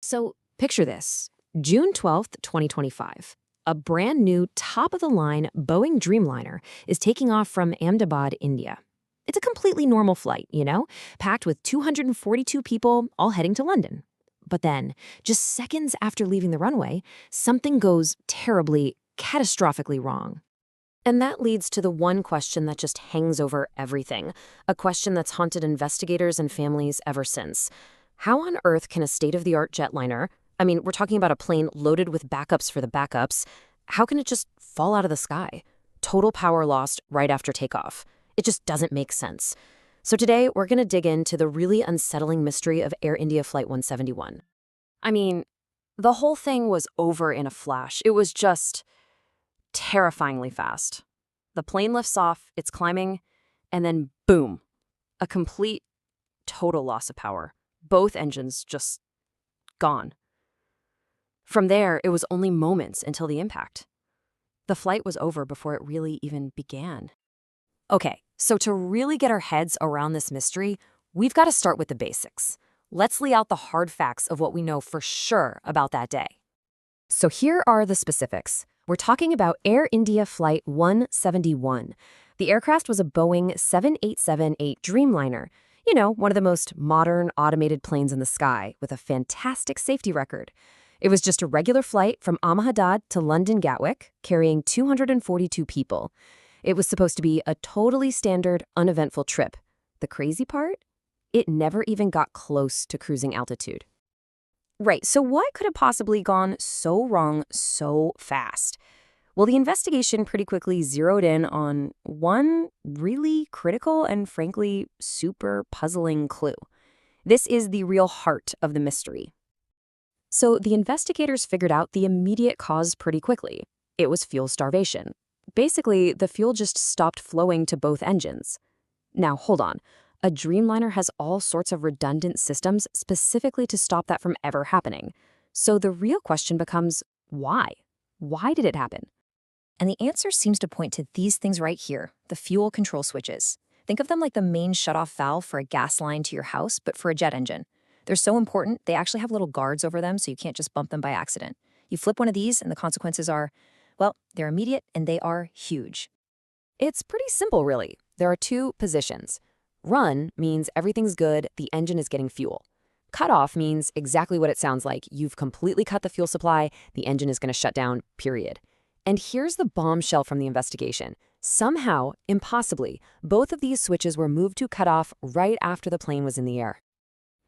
So picture this, June 12th, 2025. A brand new top-of-the-line Boeing Dreamliner is taking off from Ahmedabad, India. It's a completely normal flight, packed with 242 people all heading to London. But then, just seconds after leaving the runway, something goes terribly, catastrophically wrong. And that leads to the one question that just hangs over everything, a question that's haunted investigators and families ever since. How on earth can a state-of-the-art jetliner, we're talking about a plane loaded with backups for the backups, how can it just fall out of the sky? Total power lost right after takeoff. It just doesn't make sense. So today, we're going to dig into the really unsettling mystery of Air India Flight 171. The whole thing was over in a flash. It was just terrifyingly fast. The plane lifts off, it's climbing, and then boom, a complete, total loss of power. Both engines just gone. From there, it was only moments until the impact. The flight was over before it really even began. Okay, so to really get our heads around this mystery, we've got to start with the basics. Let's lay out the hard facts of what we know for sure about that day. So here are the specifics. We're talking about Air India Flight 171. The aircraft was a Boeing 7878 Dreamliner, one of the most modern automated planes in the sky with a fantastic safety record. It was just a regular flight from Ahmedabad to London Gatwick, carrying 242 people. It was supposed to be a totally standard, uneventful trip. The crazy part? It never even got close to cruising altitude. Right, so what could have possibly gone so wrong so fast? Well, the investigation pretty quickly zeroed in on one really critical and frankly super puzzling clue. This is the real heart of the mystery. So the investigators figured out the immediate cause pretty quickly. It was fuel starvation. Basically, the fuel just stopped flowing to both engines. Now, hold on. A Dreamliner has all sorts of redundant systems specifically to stop that from ever happening. So the real question becomes, why? Why did it happen? And the answer seems to point to these things right here, the fuel control switches. Think of them like the main shutoff valve for a gas line to your house, but for a jet engine. They're so important, they actually have little guards over them so you can't just bump them by accident. You flip one of these and the consequences are, well, they're immediate and they are huge. It's pretty simple, really. There are two positions. Run means everything's good, the engine is getting fuel. Cut off means exactly what it sounds like. You've completely cut the fuel supply, the engine is going to shut down, period. And here's the bombshell from the investigation. Somehow, impossibly, both of these switches were moved to cut off right after the plane was in the air.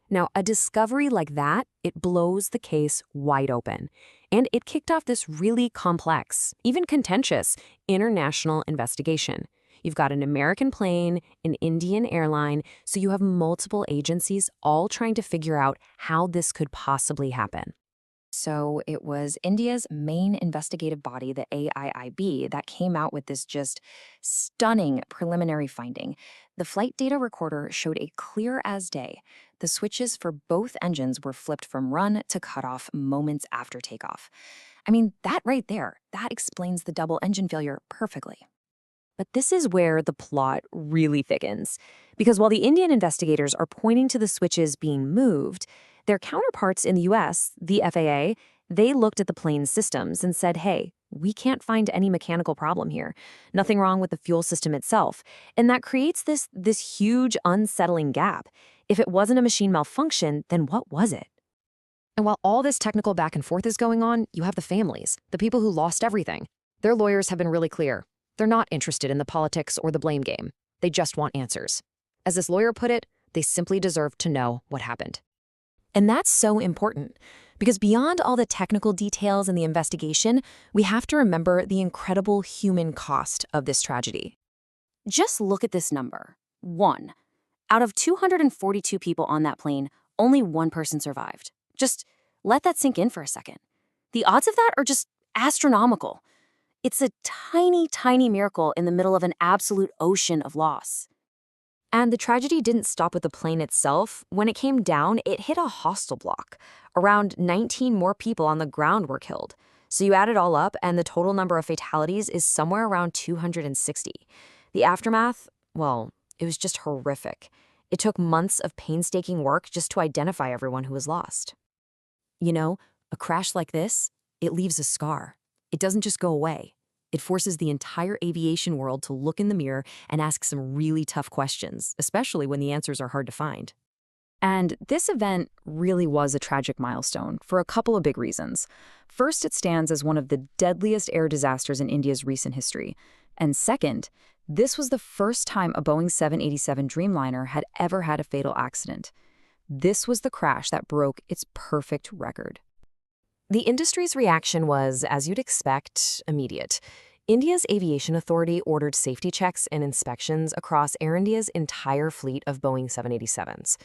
Now, a discovery like that, it blows the case wide open. And it kicked off this really complex, even contentious, international investigation. You've got an American plane, an Indian airline, so you have multiple agencies all trying to figure out how this could possibly happen. So it was India's main investigative body, the AIIB, that came out with this just stunning preliminary finding. The flight data recorder showed a clear as day. The switches for both engines were flipped from run to cutoff moments after takeoff. That right there, that explains the double engine failure perfectly. But this is where the plot really thickens. Because while the Indian investigators are pointing to the switches being moved, their counterparts in the US, the FAA, they looked at the plane's systems and said, hey, we can't find any mechanical problem here. Nothing wrong with the fuel system itself. And that creates this huge unsettling gap. If it wasn't a machine malfunction, then what was it? And while all this technical back and forth is going on, you have the families, the people who lost everything. Their lawyers have been really clear. They're not interested in the politics or the blame game. They just want answers. As this lawyer put it, they simply deserve to know what happened. And that's so important, because beyond all the technical details in the investigation, we have to remember the incredible human cost of this tragedy. Just look at this number, 1. Out of 242 people on that plane, only one person survived. Just let that sink in for a second. The odds of that are just astronomical. It's a tiny, tiny miracle in the middle of an absolute ocean of loss. And the tragedy didn't stop with the plane itself. When it came down, it hit a hostel block. Around 19 more people on the ground were killed. So you add it all up, and the total number of fatalities is somewhere around 260. The aftermath, well, it was just horrific. It took months of painstaking work just to identify everyone who was lost. You know, a crash like this, it leaves a scar. It doesn't just go away. It forces the entire aviation world to look in the mirror and ask some really tough questions, especially when the answers are hard to find. And this event really was a tragic milestone for a couple of big reasons. First, it stands as one of the deadliest air disasters in India's recent history. And second, this was the first time a Boeing 787 Dreamliner had ever had a fatal accident. This was the crash that broke its perfect record. The industry's reaction was, as you'd expect, immediate. India's aviation authority ordered safety checks and inspections across Air India's entire fleet of Boeing 787s.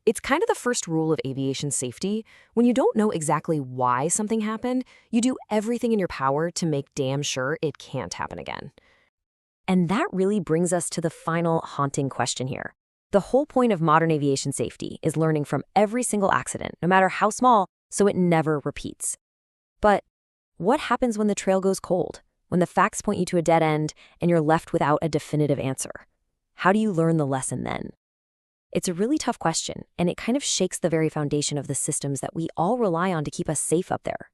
It's kind of the first rule of aviation safety. When you don't know exactly why something happened, you do everything in your power to make damn sure it can't happen again. And that really brings us to the final haunting question here. The whole point of modern aviation safety is learning from every single accident, no matter how small, so it never repeats. But what happens when the trail goes cold? When the facts point you to a dead end and you're left without a definitive answer? How do you learn the lesson then? It's a really tough question, and it kind of shakes the very foundation of the systems that we all rely on to keep us safe up there.